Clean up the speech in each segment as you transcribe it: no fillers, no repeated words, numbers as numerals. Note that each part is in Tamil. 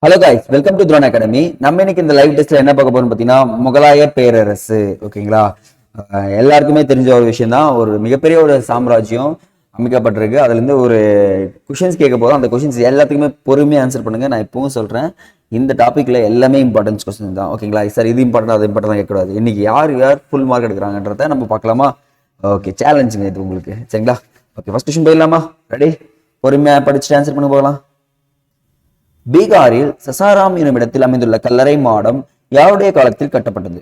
Hello guys, welcome to Throne Academy. நம்ம இன்னைக்கு இந்த லைவ் டெஸ்ட்ல என்ன பார்க்க போறோம் பார்த்தீங்கன்னா, முகலாய பேரரசு. ஓகேங்களா? எல்லாருக்குமே தெரிஞ்ச ஒரு விஷயம் தான். ஒரு மிகப்பெரிய ஒரு சாம்ராஜ்யம் அமைக்கப்பட்டிருக்கு. அதுல இருந்து ஒரு கொஷின்ஸ் கேட்க போதும். அந்த கொஷின்ஸ் எல்லாத்துக்குமே பொறுமையா ஆன்சர் பண்ணுங்க. நான் இப்பவும் சொல்றேன், இந்த டாபிக்ல எல்லாமே இம்பார்ட்டன்ஸ் கொஸ்டின் தான். ஓகேங்களா? சார் இது இம்பார்ட்டன், அது இம்பார்ட்டன் கேட்கக்கூடாது. இன்னைக்கு யார் யார் ஃபுல் மார்க் எடுக்கிறாங்கன்றத நம்ம பார்க்கலாமா? ஓகே, சேலஞ்சுங்க இது உங்களுக்கு. சரிங்களா? ஓகே, ஃபர்ஸ்ட் கொஸ்டின் போயிடலாமா? ரெடி? பொறுமையா படிச்சுட்டு ஆன்சர் பண்ண போகலாம். பீகாரில் சசாராம் எனும் இடத்தில் அமைந்துள்ள கல்லறை மாடம் யாருடைய காலத்தில் கட்டப்பட்டது?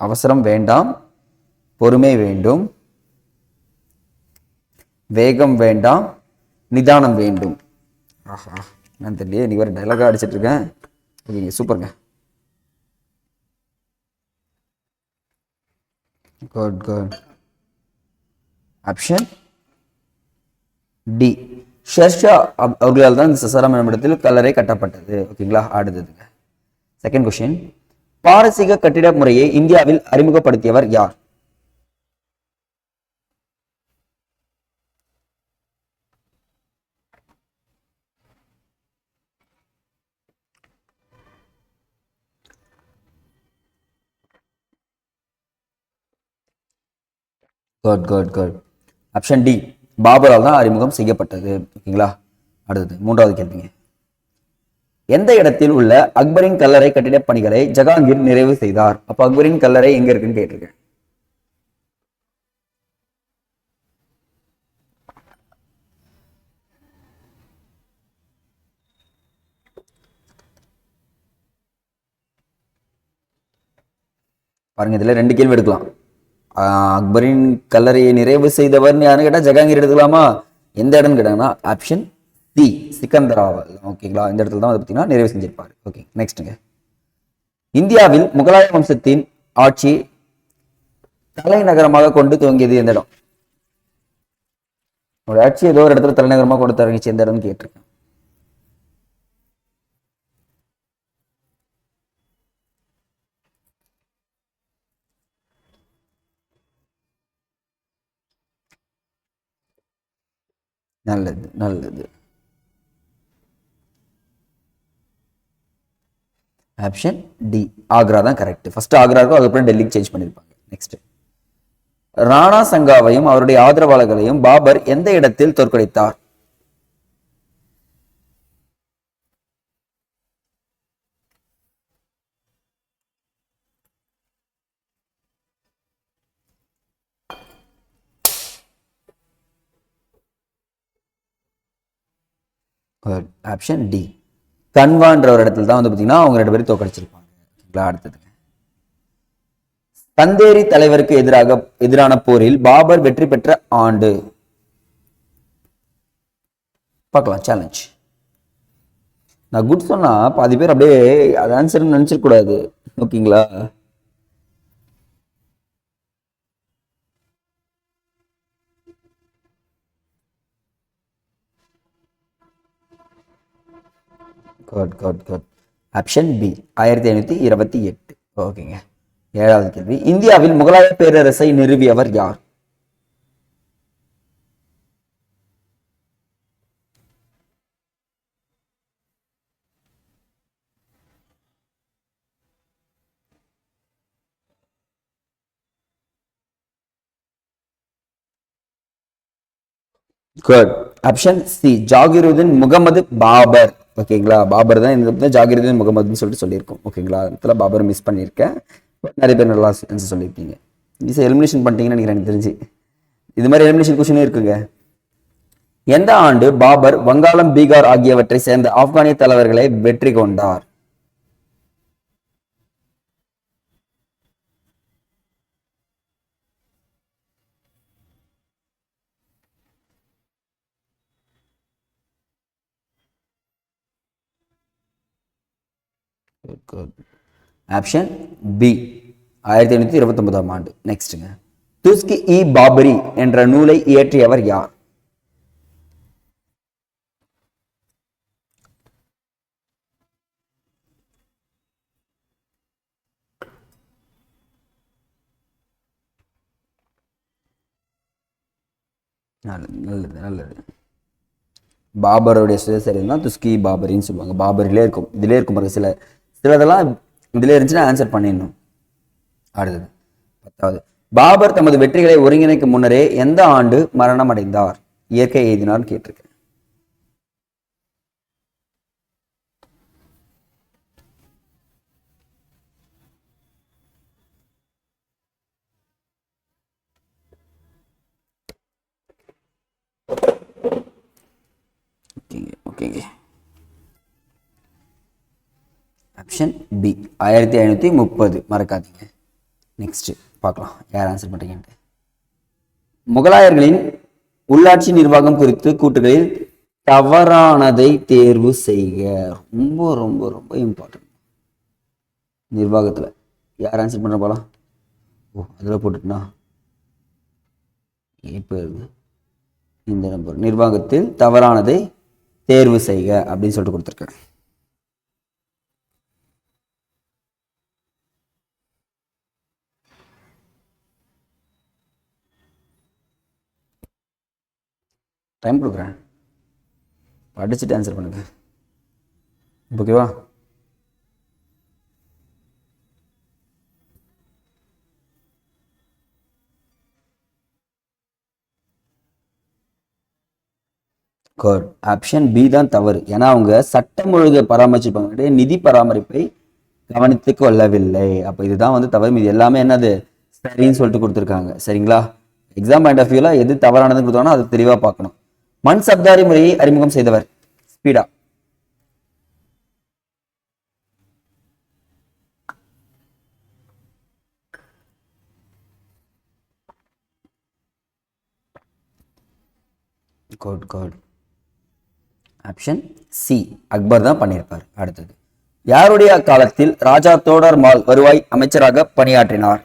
அவசரம் வேண்டாம், பொறுமை வேண்டும், வேகம் வேண்டாம், நிதானம் வேண்டும். ஆஹா, நான் தெரியல, நீ வேற டைலாகா அடிச்சிட்டு இருக்கேன். ஓகேங்க, சூப்பருங்க. Good good. Option D, Sher Shah அவர்களால் தான் இந்த சசாராம் எனும் இடத்தில் கல்லறை கட்டப்பட்டது. ஓகேங்களா? அடுத்ததுங்க செகண்ட் கொஸ்டின். பாரசீக கட்டிட முறையை இந்தியாவில் அறிமுகப்படுத்தியவர் யார்? Good good good. Option D, பாபரால் தான் அறிமுகம் செய்யப்பட்டது. ஓகேங்களா? அடுத்தது மூன்றாவது கேள்விங்க. எந்த இடத்தில் உள்ள அக்பரின் கல்லறை கட்டிட பணிகளை ஜஹாங்கீர் நிறைவு செய்தார்? அப்ப அக்பரின் கல்லறை எங்க இருக்குன்னு கேட்டிருக்கேன். பாருங்க, இதுல ரெண்டு கேள்வி எடுக்கலாம். அக்பரின் கல்லறையை நிறைவு செய்தவர் யாருன்னு கேட்டா ஜஹாங்கீர் எடுத்துக்கலாமா? எந்த இடம்னு கேட்டாங்கன்னா ஆப்ஷன் சி, சிக்கந்தராபாத். ஓகேங்களா? இந்த இடத்துல தான் பார்த்தீங்கன்னா நிறைவு செஞ்சிருப்பாரு. ஓகே, நெக்ஸ்ட்டுங்க. இந்தியாவில் முகலாய வம்சத்தின் ஆட்சி தலைநகரமாக கொண்டு துவங்கியது எந்த இடம்? ஒரு ஆட்சி ஏதோ ஒரு இடத்துல தலைநகரமாக கொண்டு தொடங்கிச்சு, எந்த இடம்னு கேட்டிருக்கேன். நல்லது நல்லது. ஆப்ஷன் டி, ஆக்ரா தான் கரெக்ட். ஃபர்ஸ்ட் ஆக்ரா இருக்கும், அதுக்கப்புறம் டெல்லிக்கு சேஞ்ச் பண்ணிருப்பாங்க. நெக்ஸ்ட். ராணா சங்காவையும் அவருடைய ஆதரவாளர்களையும் பாபர் எந்த இடத்தில் தோற்கடித்தார்? ஆப்ஷன் டி, கன்வான்ற ஒரு இடத்துல தான் பார்த்தீங்கன்னா அவங்க ரெண்டு பேரும் தோற்கடிச்சிருப்பாங்க. அடுத்தது. தந்தேரி தலைவருக்கு எதிரான போரில் பாபர் வெற்றி பெற்ற ஆண்டு பார்க்கலாம். சேலஞ்ச். நான் குட் சொன்னா பாதி பேர் அப்படியே அது ஆன்சர் நினைச்சிட கூடாது. ஓகேங்களா? Good good good. Option B, 1528. ஓகேங்க. ஏழாவது கேள்வி. இந்தியாவில் முகலாய பேரரசை நிறுவியவர் யார்? Good. Option C, Zahiruddin Muhammad Babur. ஓகேங்களா? பாபர் தான் இந்த ஜாகிருதீன் முகமதுன்னு சொல்லிட்டு சொல்லியிருக்கோம். ஓகேங்களா? இடத்துல பாபர் மிஸ் பண்ணியிருக்கேன். நிறைய பேர் நல்லா ஆன்சர் சொல்லியிருக்கீங்க. ஈஸியாக எலிமினேஷன் பண்ணிட்டீங்கன்னு நினைக்கிறேன், எனக்கு தெரிஞ்சு. இது மாதிரி எலிமினேஷன் கொஸ்டினும் இருக்குங்க. எந்த ஆண்டு பாபர் வங்காளம், பீகார் ஆகியவற்றை சேர்ந்த ஆப்கானிய தலைவர்களை வெற்றி கொண்டார்? ஆப்ஷன் பி, 1529 ஆண்டு. நெக்ஸ்ட்ங்க. துஸ்கி இ பாபரி என்ற நூலை இயற்றியவர் யார்? நல்லது நல்லது நல்லது. பாபருடைய சுயசரிதம் தான் துஸ்கி பாபரின்னு சொல்லுவாங்க. பாபரிலே இருக்கும், இதிலே இருக்கும் பாருங்க. சிலதெல்லாம் இதிலே இருந்துச்சுன்னா ஆன்சர் பண்ணிடணும். அடுத்தது 10வது, பாபர் தமது வெற்றிகளை ஒருங்கிணைக்கும் முன்னரே எந்த ஆண்டு மரணம் அடைந்தார்? இயற்கை எய்தினார் கேட்டிருக்கேன். ஓகேங்க. Option B 1530. மறக்காதீங்க. நெக்ஸ்ட் பார்க்கலாம் யார் ஆன்சர் பண்றீங்கன்ட்டு. முகலாயர்களின் உள்ளாட்சி நிர்வாகம் குறித்து கூட்டுகளில் தவறானதை தேர்வு செய்க. ரொம்ப ரொம்ப ரொம்ப இம்பார்ட்டன்ட். நிர்வாகத்துல யார் ஆன்சர் பண்ண போலாம்? ஓ அதில் போட்டுட்டுனா இப்போ இந்த நம்பர் நிர்வாகத்தில் தவறானதை தேர்வு செய்க அப்படின்னு சொல்லிட்டு கொடுத்துருக்கேன். டைம் கொடுக்குறேன், படிச்சுட்டு ஆன்சர் பண்ணுங்க. ஓகேவா? குட். ஆப்ஷன் பி தான் தவறு. ஏன்னா அவங்க சட்டம் ஒழுங்கை பராமரிச்சுப்பாங்க, நிதி பராமரிப்பை கவனித்து கொள்ளவில்லை. அப்போ இதுதான் வந்து தவறு. இது எல்லாமே என்னது சரின்னு சொல்லிட்டு கொடுத்துருக்காங்க. சரிங்களா? எக்ஸாம் பாயிண்ட் ஆஃப் வியூல எது தவறானதுன்னு கொடுத்தாங்கன்னா அது தெளிவாக பார்க்கணும். மண் சப்தாரி முறையை அறிமுகம் செய்தவர்? Speedo. Good good. Option C Akbar தான் பண்ணியிருப்பார். அடுத்தது, யாருடைய காலத்தில் ராஜா தோடர்மால் வருவாய் அமைச்சராக பணியாற்றினார்?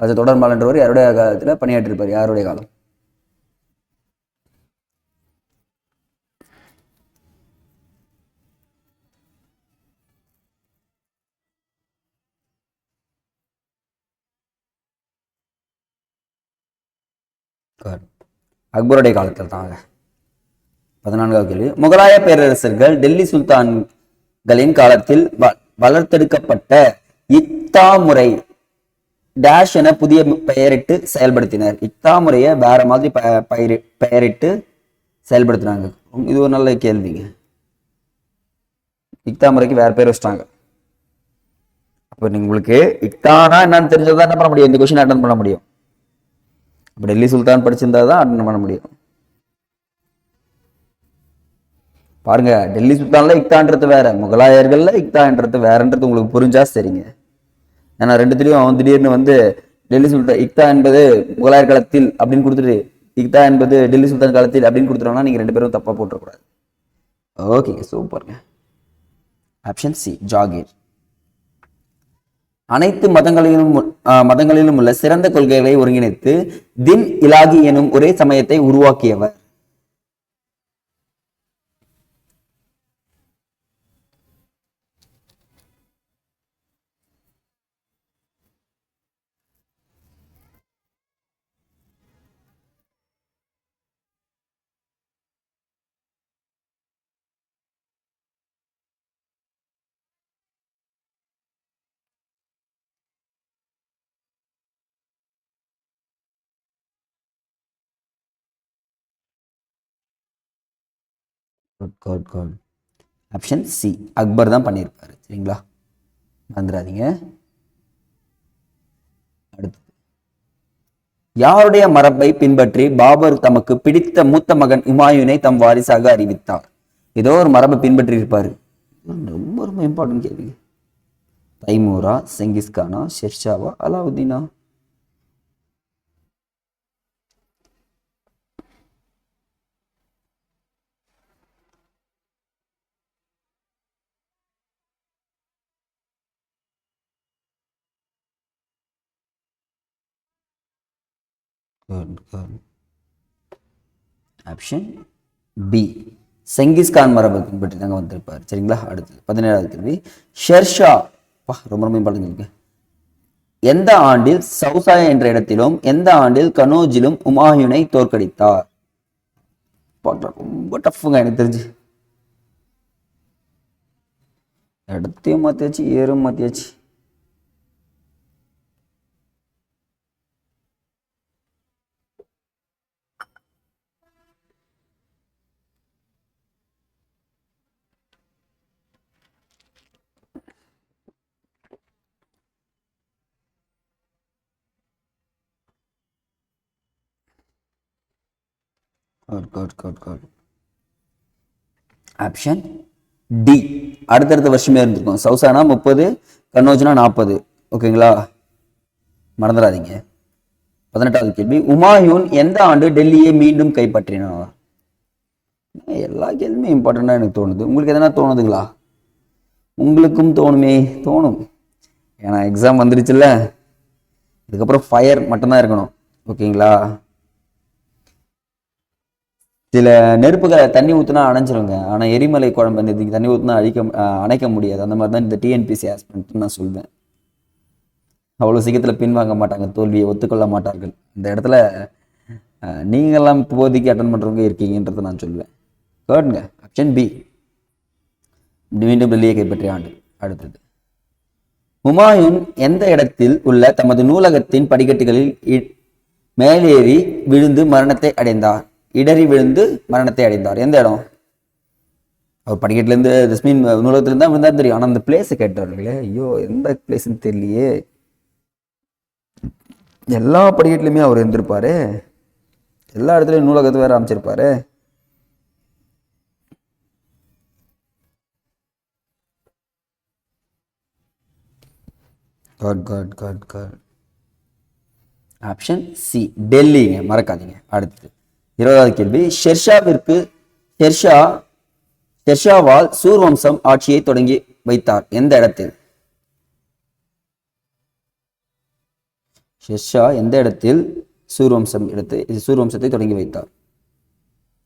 ராஜா தோடர்மால் என்றவர் யாருடைய காலத்தில் பணியாற்றிருப்பார்? யாருடைய காலம்? அக்பருடைய காலத்தில் தாங்க. 14வது கேள்வி, முகலாய பேரரசர்கள் டெல்லி சுல்தான்களின் காலத்தில் வளர்த்தெடுக்கப்பட்ட இக்தா முறை டேஷ் என புதிய பெயரிட்டு செயல்படுத்தினர். இக்தா முறையை வேற மாதிரி பெயரிட்டு செயல்படுத்தினாங்க. இது ஒரு நல்ல கேள்விங்க. இக்தா முறைக்கு வேற பேர் வச்சிட்டாங்க. அப்போ உங்களுக்கு இக்தானா என்னன்னு தெரிஞ்சதான் என்ன பண்ண முடியும், இந்த கொஸ்டின் அட்டன் பண்ண முடியும். அப்போ டெல்லி சுல்தான் படிச்சிருந்தா தான் அட்டன் பண்ண முடியும். பாருங்க, டெல்லி சுல்தான்ல இக்தான்றது வேற, முகலாயர்கள்ல இக்தான்றது வேறன்றது உங்களுக்கு புரிஞ்சா சரிங்க. ஏன்னா ரெண்டுத்திலையும் திடீர்னு வந்து டெல்லி சுல்தான் இக்தா என்பது முகலாயர் காலத்தில் அப்படின்னு கொடுத்துட்டு இக்தா என்பது டெல்லி சுல்தான் காலத்தில் அப்படின்னு கொடுத்துட்டோம்னா நீங்க ரெண்டு பேரும் தப்பா போட்டுறக்கூடாது. ஓகேங்க, சூப்பருங்க. Option C Zahir. அனைத்து மதங்களிலும் உள்ள சிறந்த கொள்கைகளை ஒருங்கிணைத்து தின் இலாகி எனும் ஒரே சமயத்தை உருவாக்கியவர்? ஆப்ஷன் சி அக்பர் தான் பண்ணியிருப்பாரு. சரிங்களா, மறந்துடாதீங்க. அடுத்து, யாருடைய மரபை பின்பற்றி பாபர் தமக்கு பிடித்த மூத்த மகன் உமாயூனை தம் வாரிசாக அறிவித்தார்? ஏதோ ஒரு மரபை பின்பற்றி இருப்பாரு. ரொம்ப ரொம்ப இம்பார்ட்டன்ட் கேள்வி. தைமூரா, செங்கிஸ்கானா, ஷெர்ஷாவா, அலாவுதீனா? ஆப்ஷன் பி செங்கிஸ்கான் மரபை பின்பற்றி தாங்க வந்திருப்பார். சரிங்களா, அடுத்தது 17வது கேள்வி, ஷெர்ஷா ரொம்ப ரொம்ப இம்பார்ட்டன்ட். எந்த ஆண்டில் சௌசாயா என்ற இடத்திலும் எந்த ஆண்டில் கனோஜிலும் உமாயூனை தோற்கடித்தார்? பார்க்கலாம், ரொம்ப டஃப்புங்க எனக்கு தெரிஞ்சு. இடத்தையும் மாற்றியாச்சு, ஏறும் மாற்றியாச்சு. ஆப்ஷன் டி அடுத்தடுத்த வருஷமே இருந்திருக்கும். சௌசானா 30, கன்னோஜ்னா 40. ஓகேங்களா, மறந்துடாதீங்க. 18வது கேள்வி, உமாயூன் எந்த ஆண்டு டெல்லியை மீண்டும் கைப்பற்றினார்? எல்லா கேள்வியுமே இம்பார்ட்டண்டா எனக்கு தோணுது. உங்களுக்கு எதனா தோணுதுங்களா? உங்களுக்கும் தோணுமே, தோணும். ஏன்னா எக்ஸாம் வந்துருச்சுல்ல, இதுக்கப்புறம் ஃபயர் மட்டும்தான் இருக்கணும். ஓகேங்களா, சில நெருப்புகளை தண்ணி ஊற்றினா அணைஞ்சிருங்க, ஆனால் எரிமலை குழம்பு இதுக்கு தண்ணி ஊற்றினா அணைக்க முடியாது. அந்த மாதிரி தான் இந்த டிஎன்பிசி ஆஸ்பிரண்ட் நான் சொல்வேன். அவ்வளோ சீக்கிரத்தில் பின்வாங்க மாட்டாங்க, தோல்வியை ஒத்துக்கொள்ள மாட்டார்கள். இந்த இடத்துல நீங்கள்லாம் இப்போதைக்கு அட்டன் பண்ணுறவங்க இருக்கீங்கன்றதை நான் சொல்வேன். கேட்டுங்க, ஆப்ஷன் பி மீண்டும் டெல்லியை கைப்பற்றிய ஆண்டு. அடுத்தது, ஹுமாயூன் எந்த இடத்தில் உள்ள தமது நூலகத்தின் படிக்கட்டுகளில் மேலேறி விழுந்து மரணத்தை அடைந்தார்? இடறி விழுந்து மரணத்தை அடைந்தார். எந்த இடம்? அவர் படிக்கட்டுலேருந்து ஜஸ்மின் நூலகத்திலிருந்து தான் விழுந்தா தெரியும், ஆனால் அந்த பிளேஸை கேட்டார்களே, ஐயோ எந்த பிளேஸ்ன்னு தெரியலையே. எல்லா படிக்கட்டுலையுமே அவர் இருந்திருப்பாரு, எல்லா இடத்துலையும் நூலகத்தை வேற அமைச்சிருப்பாரு. ஆப்ஷன் சி டெல்லிங்க, மறக்காதீங்க. அடுத்தது 20வது கேள்வி, ஷெர்ஷாவால் சூர் வம்சம் ஆட்சியை தொடங்கி வைத்தார். எந்த இடத்தில்? ஷெர்ஷா எந்த இடத்தில் சூர் வம்சத்தை தொடங்கி வைத்தார்?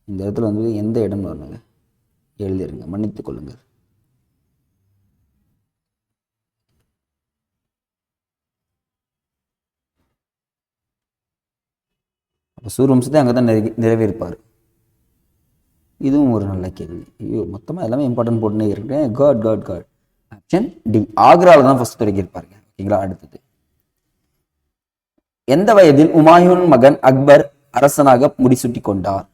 இந்த இடத்துல வந்து எந்த இடம் வரணுங்க, எழுதிருங்க, மன்னித்துக் கொள்ளுங்கள். சூர் வம்சத்தை அங்கதான் நிறைவேற்பார். இதுவும் ஒரு நல்ல கேள்வி. ஐயோ, மொத்தமாக எல்லாமே இம்பார்ட்டன்ட் போட்டுனே இருக்கேன். காட். ஆப்ஷன் டி ஆக்ராவில் தான் ஃபர்ஸ்ட் தொடங்கியிருப்பாருங்க. ஓகேங்களா, அடுத்தது, எந்த வயதில் உமாயூன் மகன் அக்பர் அரசனாக முடிசூட்டி கொண்டார்?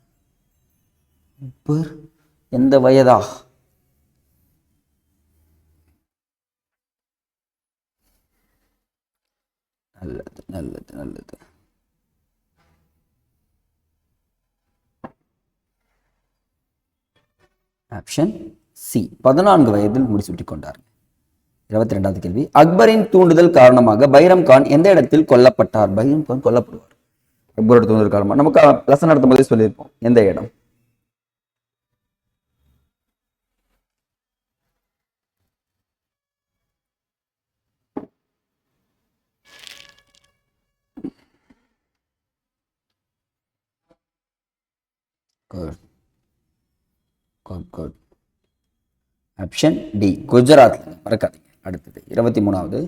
எந்த வயதா? நல்லது. ஆப்ஷன் சி 14 வயதில் முடிசூட்டி கொண்டார். 22வது கேள்வி, அக்பரின் தூண்டுதல் காரணமாக பைரம் கான் எந்த இடத்தில் கொல்லப்பட்டார்? பைரம் கான் கொல்லப்படுவார் அக்பரோட தூண்டுதல் காரணமாக. நமக்கு லெசன் நடத்தும் போதே சொல்லியிருப்போம் எந்த இடம். ஆப்ஷன் டி குஜராத், மறக்காதீங்க. அடுத்தது 23வது,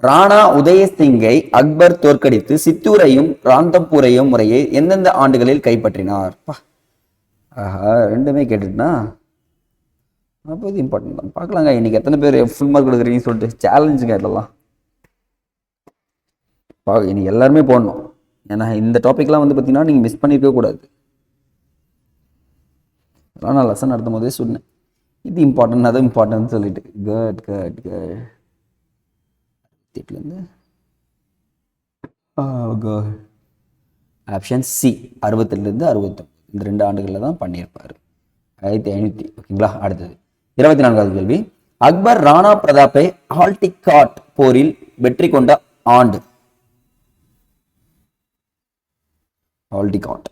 ராணா உதயசிங்கை அக்பர் தோற்கடித்து சித்தூரையும் ராந்தம்பூரையும் முறையே எந்தெந்த ஆண்டுகளில் கைப்பற்றினார்? ஆஹா, ரெண்டுமே கேட்டுட்டுனா அப்போ இது இம்பார்ட்டன்ட் தான். பார்க்கலாங்க இன்னைக்கு எத்தனை பேர் ஃபுல் மார்க் கொடுக்குறீங்கன்னு சொல்லிட்டு சேலஞ்சுங்க இதெல்லாம். இன்னைக்கு எல்லாருமே போடணும், ஏன்னா இந்த டாபிக்லாம் வந்து பார்த்தீங்கன்னா நீங்கள் மிஸ் பண்ணியிருக்க கூடாது. அதெல்லாம் நான் லெசன் நடத்தும் போதே சொன்னேன், இது இம்பார்ட்டன்ட் அது இம்பார்ட்டன்ட் சொல்லிட்டு. ஆப்ஷன் சி 68 69 இந்த 2 ஆண்டுகளில் தான் பண்ணியிருப்பாரு, 1500. ஓகேங்களா, அடுத்தது 24வது கேள்வி, அக்பர் ராணா பிரதாப்பை ஹால்டிகாட் போரில் வெற்றி கொண்ட ஆண்டு? ஹால்டிகாட்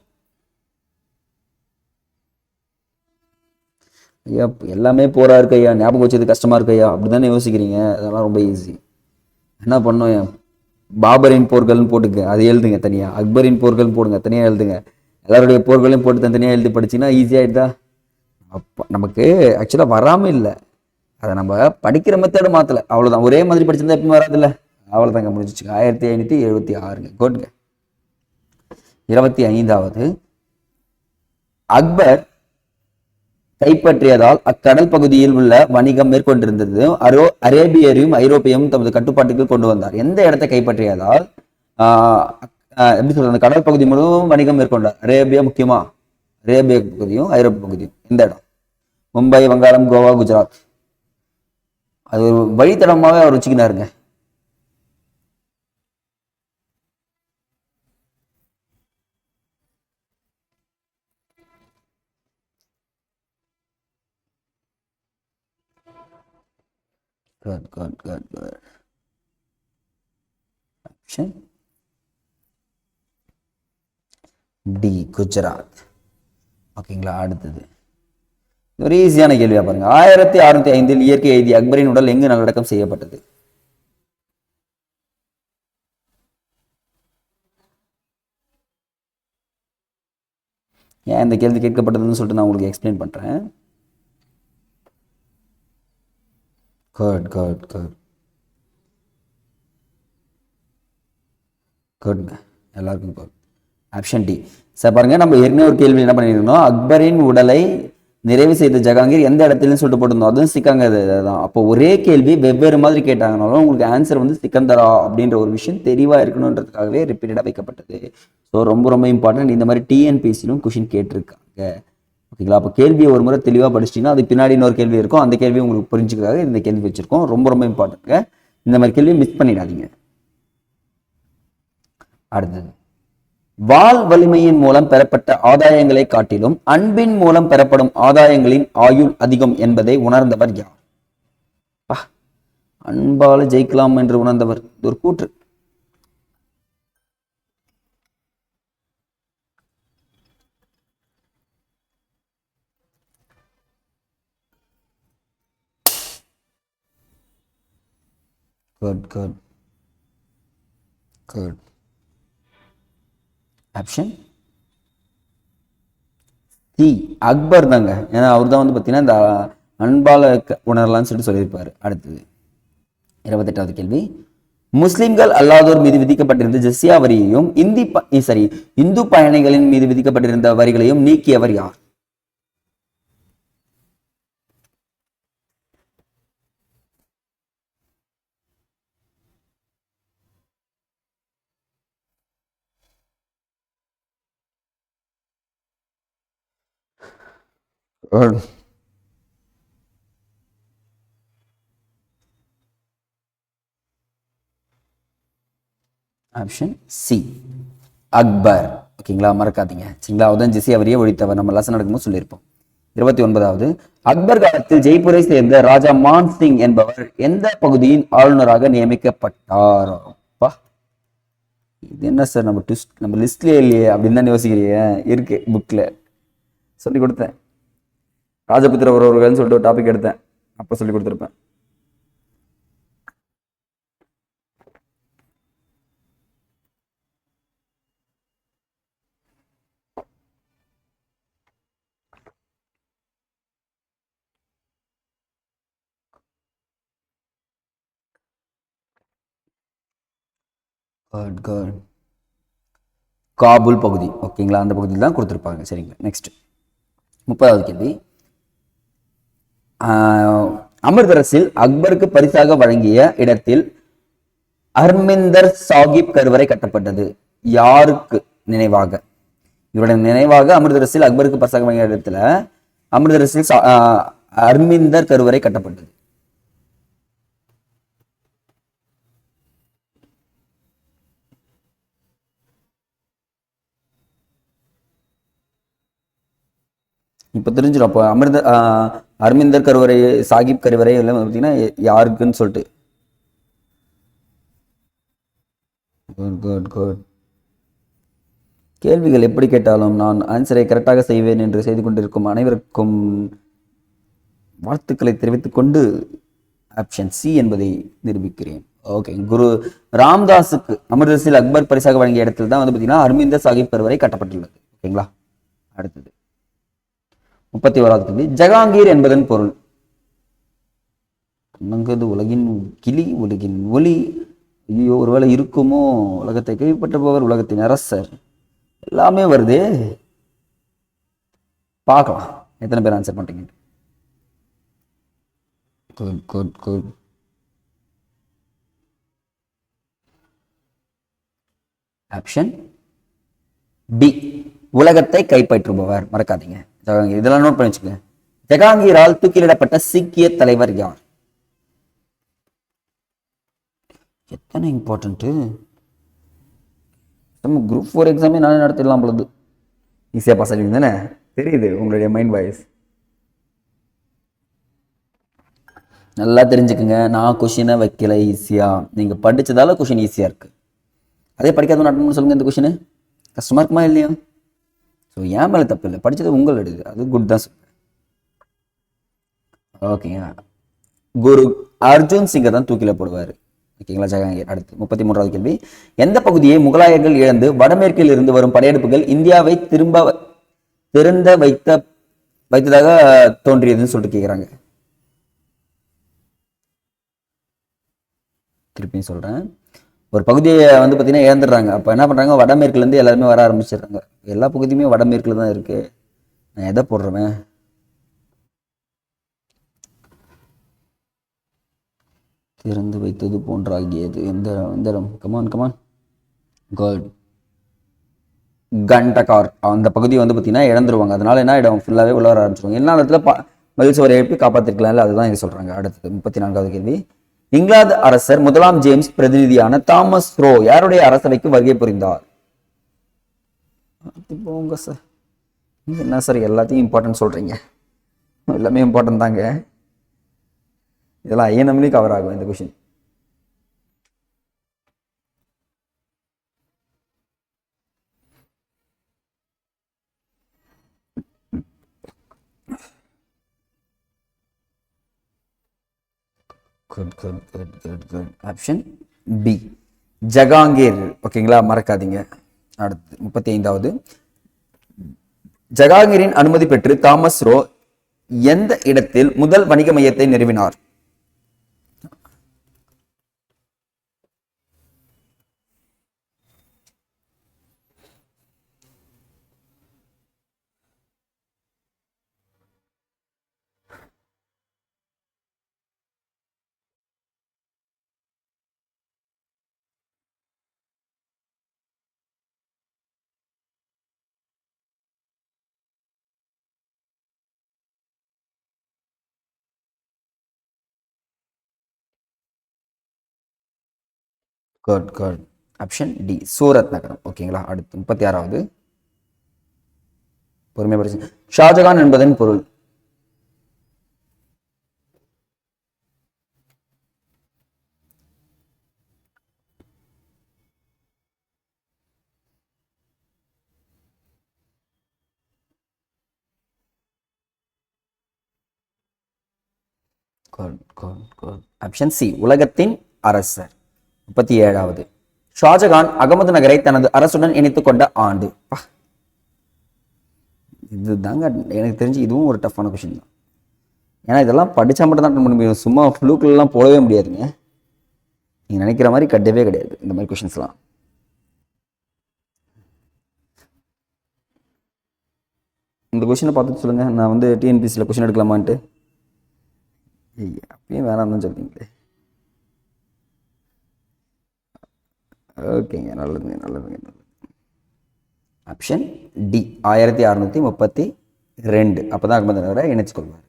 ஐயா, எல்லாமே போரா இருக்கு ஐயா, ஞாபகம் வச்சது கஷ்டமா இருக்கு ஐயா, அப்படிதானே யோசிக்கிறீங்க? அதெல்லாம் ரொம்ப ஈஸி. என்ன பண்ணோம், பாபரின் போர்கள்னு போட்டுக்க, அது எழுதுங்க தனியா. அக்பரின் போர்கள் போடுங்க, தனியா எழுதுங்க. எல்லாருடைய போர்களையும் போட்டு தனியாக எழுதி படிச்சிங்கன்னா ஈஸியாகிடுதா? அப்போ நமக்கு ஆக்சுவலாக வராமல் இல்லை, அதை நம்ம படிக்கிற மெத்தடு மாற்றலை, அவ்வளோதான். ஒரே மாதிரி படிச்சிருந்தா எப்பவுமே வராதில்ல, அவ்வளோதாங்க, முடிஞ்சிச்சு. 1576. கோட்டுங்க. 25வது, அக்பர் கைப்பற்றியதால் அக்கடல் பகுதியில் உள்ள வணிகம் மேற்கொண்டிருந்தது அரேபியரையும் ஐரோப்பியரும் தமது கட்டுப்பாட்டுக்கு கொண்டு வந்தார். எந்த இடத்தை கைப்பற்றியதால் எப்படி சொல்றது, அந்த கடல் பகுதி முழுவதும் வணிகம் மேற்கொண்டார். அரேபியா முக்கியமா, அரேபிய பகுதியும் ஐரோப்பிய பகுதியும். எந்த இடம்? மும்பை, வங்காளம், கோவா, குஜராத். அது ஒரு வழித்தடமாவே அவர் வச்சுக்கினாருங்க. Good, good, good, good. Option D, Gujarat. ஓகேங்களா, அடுத்தது ஒரு ஈஸியான கேள்வியா பாருங்க. 1605 இயற்கை எய்தி அக்பரின் உடல் எங்கு நல்லடக்கம் செய்யப்பட்டது? ஏன் இந்த கேள்வி கேட்கப்பட்டதுன்னு சொல்லிட்டு நான் உங்களுக்கு எக்ஸ்பிளைன் பண்றேன். குட் குட் குட் குட்ங்க, எல்லாருக்கும் குட். Option D. சார் பாருங்க, நம்ம ஏற்கனவே ஒரு கேள்வி என்ன பண்ணிருக்கோம், அக்பரின் உடலை நிறைவு செய்த ஜஹாங்கீர் எந்த இடத்துலன்னு சொல்லிட்டு போட்டிருந்தோம். அதுவும் சிக்கந்தர் தான். அப்போ ஒரே கேள்வி வெவ்வேறு மாதிரி கேட்டாங்கனாலும் உங்களுக்கு ஆன்சர் வந்து சிக்கந்தரா அப்படின்ற ஒரு விஷயம் தெளிவா இருக்கணுன்றதுக்காகவே ரிப்பீட்டடா வைக்கப்பட்டது. ஸோ ரொம்ப ரொம்ப இம்பார்ட்டன்ட். இந்த மாதிரி டிஎன்பிஎஸ்சிலும் கொஷின் கேட்டிருக்காங்க. ஓகேங்களா, அப்போ கேள்வியை ஒரு முறை தெளிவாக படிச்சிட்டிங்கன்னா அது பின்னாடி இன்னொரு கேள்வி இருக்கும். அந்த கேள்வி உங்களுக்கு புரிஞ்சுக்கிறதுக்காக இந்த கேள்வி வச்சிருக்கோம். ரொம்ப ரொம்ப இம்பார்ட்டன்ட்ங்க. இந்த மாதிரி கேள்வி மிஸ் பண்ணிடாதீங்க. அடுத்தது, வாள் வலிமையின் மூலம் பெறப்பட்ட ஆதாயங்களை காட்டிலும் அன்பின் மூலம் பெறப்படும் ஆதாயங்களின் ஆயுள் அதிகம் என்பதை உணர்ந்தவர் யார்? அன்பால ஜெயிக்கலாம் என்று உணர்ந்தவர் ஒரு கூற்று. Good good good. Option C, Akbar தாங்க. ஏன்னா அவர் தான் வந்து பார்த்தீங்கன்னா இந்த அன்பால உணரலாம்னு சொல்லிட்டு சொல்லியிருப்பாரு. அடுத்தது 28வது கேள்வி, முஸ்லிம்கள் அல்லாதோர் மீது விதிக்கப்பட்டிருந்த ஜிஸ்யா வரியையும் இந்து பயணிகளின் மீது விதிக்கப்பட்டிருந்த வரிகளையும் நீக்கியவர் யார்? Option C, Akbar. ஓகேங்களா, மறக்காதீங்க. சரிங்களா, அவர்தான் ஜிஸ்யா வரியை ஒழித்தவர். நம்ம லெசன் நடக்கும்போது சொல்லியிருப்போம். 29வது, அக்பர் காலத்தில் ஜெய்ப்பூரை சேர்ந்த ராஜா மான் சிங் என்பவர் எந்த பகுதியின் ஆளுநராக நியமிக்கப்பட்டார்? இது என்ன சார் நம்ம லிஸ்ட்லயே இல்லையே அப்படின்னு தான் யோசிக்கிறீங்க. இருக்கு புக்ல சொல்லி கொடுத்தேன். ராஜபுத்திர உறவுகள்னு சொல்லிட்டு ஒரு டாபிக் எடுத்தேன், அப்ப சொல்லி கொடுத்துருப்பேன். காபூல் பகுதி. ஓகேங்களா, அந்த பகுதியில் தான் கொடுத்துருப்பாங்க. சரிங்களா, நெக்ஸ்ட் 30வது கேள்வி, அமிர்தரசில் அக்பருக்கு பரிசாக வழங்கிய இடத்தில் ஹர்மிந்தர் சாஹிப் கருவறை கட்டப்பட்டது. யாருக்கு நினைவாக? இவருடைய நினைவாக அமிர்தரசில் அக்பருக்கு பரிசாக வழங்கிய இடத்துல அமிர்தரசில் ஹர்மிந்தர் கருவறை கட்டப்பட்டது. இப்போ தெரிஞ்சிடும். அப்போ ஹர்மிந்தர் கருவறை, சாஹிப் கருவறை எல்லாம் பார்த்தீங்கன்னா யாருக்குன்னு சொல்லிட்டு. கேள்விகள் எப்படி கேட்டாலும் நான் ஆன்சரை கரெக்டாக செய்வேன் என்று செய்து கொண்டிருக்கும் அனைவருக்கும் வாழ்த்துக்களை தெரிவித்துக் கொண்டு ஆப்ஷன் சி என்பதை நிரூபிக்கிறேன். ஓகே, குரு ராம்தாஸுக்கு அமிர்தசரஸில் அக்பர் பரிசாக வழங்கிய இடத்துல தான் வந்து பார்த்தீங்கன்னா ஹர்மிந்தர் சாஹிப் கருவறை கட்டப்பட்டுள்ளது. ஓகேங்களா, அடுத்தது 31வது கேள்வி, ஜஹாங்கீர் என்பதன் பொருள்? உலகின் கிளி, உலகின் ஒளி. ஐயோ, ஒருவேளை இருக்குமோ? உலகத்தை கைப்பற்றுபவர், உலகத்தின் அரசர், எல்லாமே வருது. பார்க்கலாம் எத்தனை பேர் ஆன்சர் பண்ணுறீங்க. Good good good. Option B, உலகத்தை கைப்பற்றுபவர். மறக்காதீங்க, ஜஹாங்கீர். இதெல்லாம் நோட் பண்ணி வச்சுக்கோங்க. ஜஹாங்கீரால் தூக்கிலிடப்பட்ட சீக்கிய தலைவர் யார்? எத்தனை இம்பார்ட்டன்ட்டு. நம்ம குரூப் 4 எக்ஸாமே நானே நடத்திடலாம் பொழுது. ஈஸியாக பாஸ் ஆகிடுவீங்க தானே, தெரியுது உங்களுடைய மைண்ட் வாய்ஸ். நல்லா தெரிஞ்சுக்குங்க, நான் கொஷினை வைக்கல ஈஸியாக, நீங்கள் படித்ததால கொஷின் ஈஸியாக இருக்குது. அதே படிக்காத அட்டன் சொல்லுங்கள், இந்த கொஷினு கஷ்டமாக இருக்குமா இல்லையா? ஸோ ஏன் மேலே தப்பு இல்லை, படித்தது உங்களோடது, அது குட் தான் சொல்லுங்கள். ஓகேங்க, குரு அர்ஜுன் சிங்கை தான் தூக்கில போடுவார். ஓகேங்களா, ஜஹாங்கீர். அடுத்து 33வது கேள்வி. எந்த பகுதியை முகலாயர்கள் இழந்து வடமேற்கில் இருந்து வரும் படையெடுப்புகள் இந்தியாவை திறந்த வைத்ததாக தோன்றியதுன்னு சொல்லிட்டு கேட்குறாங்க. திருப்பியும் சொல்கிறேன், ஒரு பகுதியை வந்து பார்த்தீங்கன்னா இழந்துடுறாங்க. அப்போ என்ன பண்ணுறாங்க, வடமேற்குலேருந்து எல்லாருமே வர ஆரம்பிச்சிடுறாங்க. எல்லா பகுதியுமே வடமேற்கில் தான் இருக்குது. நான் எதை போடுறேன், திறந்து வைத்தது போன்றாகியது. எந்த இடம்? Come on come on good. கண்டகார் அந்த பகுதியை வந்து பார்த்தீங்கன்னா இழந்துருவாங்க. அதனால என்ன இடம் ஃபுல்லாகவே உள்ள வர ஆரம்பிச்சிருவாங்க. என்ன இடத்துல மதில் சுவரை எழுப்பி காப்பாற்றிருக்கலாம்ல, அதுதான் இங்கே சொல்கிறாங்க. அடுத்தது 34வது கேள்வி. இங்கிலாந்து அரசர் முதலாம் ஜேம்ஸ் பிரதிநிதியான தாமஸ் ரோ யாருடைய அரசவைக்கு வருகை புரிந்தார்? போங்க சார், என்ன சார் எல்லாத்தையும் இம்பார்ட்டன்ட் சொல்கிறீங்க? எல்லாமே இம்பார்ட்டன்ட் தாங்க. இதெல்லாம் ஐஎன்எம்லேயே கவர் ஆகும் இந்த question. Good good good good good. Option B, Jahangir. ஓகேங்களா, மறக்காதீங்க. அடுத்து 35வது. ஜஹாங்கீரின் அனுமதி பெற்று தாமஸ் ரோ எந்த இடத்தில் முதல் வணிக மையத்தை நிறுவினார்? Good good. Option D, Surat நகரம். ஓகேங்களா. அடுத்து 36வது. பொறுமை படிச்சு. ஷாஜகான் என்பதன் பொருள்? ஆப்ஷன் சி, உலகத்தின் அரசர். 37வது. ஷாஜகான் அகமது நகரை தனது அரசுடன் இணைத்துக் கொண்ட ஆண்டு? இது தாங்க எனக்கு தெரிஞ்சு இதுவும் ஒரு டஃப்பான கொஸ்டின் தான். ஏன்னா இதெல்லாம் படித்தா மட்டும் தான் பண்ண முடியும், சும்மா ஃப்ளூக்கெல்லாம் போடவே முடியாதுங்க. நீங்கள் நினைக்கிற மாதிரி கட்டவே கிடையாது இந்த மாதிரி கொஷின்ஸ்லாம். இந்த கொஷினை பார்த்துட்டு சொல்லுங்கள், நான் வந்து டிஎன்பிசியில் கொஷின் எடுக்கலாமான்ட்டு. அப்பயும் வேணாம் தான் சொல்லிங்களே. ஓகேங்க, நல்லதுங்க நல்லதுங்க நல்லது. Option D, 1632. அப்போ தான் அகமது நகரை இணைச்சுக்கொள்வார்.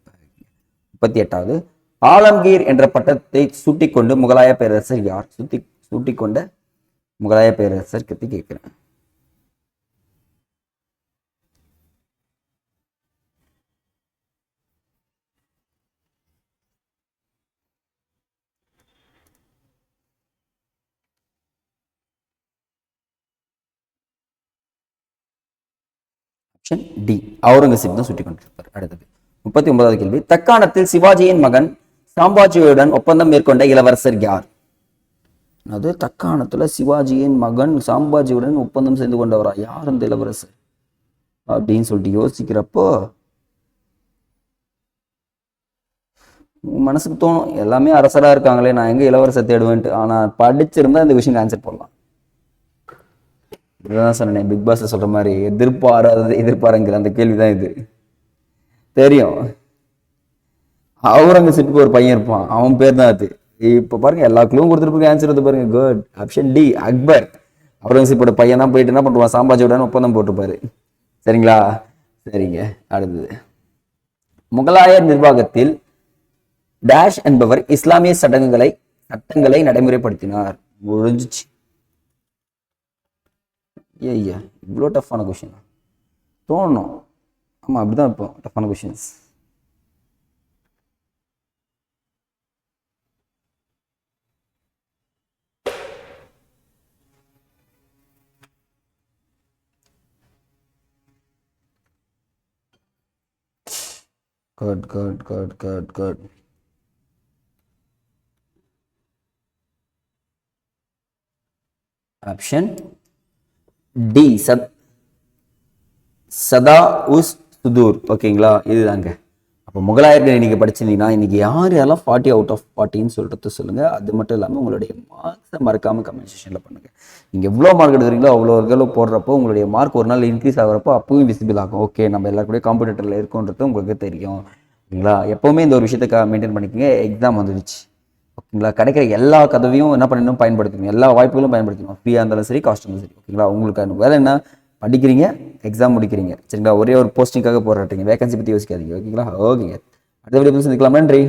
38வது. ஆலம்கீர் என்ற பட்டத்தை சூட்டிக்கொண்டு முகலாய பேரரசர் யார்? சூட்டிக்கொண்ட முகலாய பேரரசர் பற்றி கேட்கிறேன். ஆப்ஷன் டி, அவுரங்கசீப் தான் சுட்டி கொண்டிருப்பார். அடுத்தது 39வது கேள்வி. தக்காணத்தில் சிவாஜியின் மகன் சாம்பாஜியுடன் ஒப்பந்தம் மேற்கொண்ட இளவரசர் யார்? அது தக்காணத்துல சிவாஜியின் மகன் சாம்பாஜியுடன் ஒப்பந்தம் செய்து கொண்டவரா? யார் அந்த இளவரசர் அப்படின்னு சொல்லிட்டு யோசிக்கிறப்போ மனசுக்கு தோணும், எல்லாமே அரசரா இருக்காங்களே, நான் எங்க இளவரசர் தேடுவேன்ட்டு. ஆனா படிச்சிருந்தா இந்த விஷயம் ஆன்சர் பண்ணலாம். இதுதான் சொன்னேன், பிக் பாஸ் சொல்ற மாதிரி எதிர்பாராதது எதிர்பாருங்கிற அந்த கேள்விதான் இது. தெரியும். அவுரங்கசீப்புக்கு ஒரு பையன் இருப்பான், அவன் பேர் தான் அது. இப்ப பாருங்க எல்லா க்ளூவும் கொடுத்துட்டு ஆன்சர் வந்து பாருங்க. குட். Option D Akbar. அவுரங்கசீப்போட பையன் தான் போயிட்டு என்ன பண்ணுவான், சாம்ராஜ்யோட ஒப்பந்தம் போட்டுப்பாரு. சரிங்களா? சரிங்க. அடுத்தது, முகலாயர் நிர்வாகத்தில் டேஷ் என்பவர் இஸ்லாமிய சட்டங்களை நடைமுறைப்படுத்தினார். முடிஞ்சிச்சு. ஐயா இவ்வளோ டஃப்பான கொஷின் தோணும். ஆமா அப்படிதான் இப்போ டஃப்பான கொஷின்ஸ். Good. ஆப்ஷன் டி சதா உஸ் சுதூர். ஓகேங்களா? இதுதாங்க. அப்போ முகலாயர்கள் இன்னைக்கு படிச்சிருந்தீங்கன்னா இன்னைக்கு யாரெல்லாம் 40 அவுட் ஆஃப் 40ன்னு சொல்றது சொல்லுங்க. அது மட்டும் இல்லாமல் உங்களுடைய மார்க்ஸை மறக்காம கமெண்ட் செக்ஷன்ல பண்ணுங்க. நீங்க எவ்வளோ மார்க் எடுக்கிறீங்களோ அவ்வளோ போடுறப்போ உங்களுடைய மார்க் ஒரு நாள் இன்க்ரீஸ் ஆகிறப்போ அப்பவும் விசிபிள் ஆகும். ஓகே நம்ம எல்லாருக்கூட காம்படிட்டர்ல இருக்கோன்றது உங்களுக்கு தெரியும். ஓகேங்களா? எப்பவுமே இந்த ஒரு விஷயத்தை மெயின்டைன் பண்ணிக்கோங்க. எக்ஸாம் வந்துடுச்சு. ஓகேங்களா? கிடைக்கிற எல்லா கதவையும் என்ன பண்ணணும், பயன்படுத்தணும். எல்லா வாய்ப்புகளும் பயன்படுத்தணும். ஃப்ரீயாக இருந்தாலும் சரி, காஸ்ட் இருந்தாலும் சரி. ஓகேங்களா? உங்களுக்கு வேலை என்ன, படிக்கிறீங்க, எக்ஸாம் முடிக்கிறீங்க. சரிங்களா? ஒரே ஒரு போஸ்டிங்காக போராட்டீங்க. வேகன்சி பற்றி யோசிக்காதீங்க. ஓகேங்களா? ஓகேங்க. அடுத்த வீடியோ சந்திக்கலாம். நன்றி.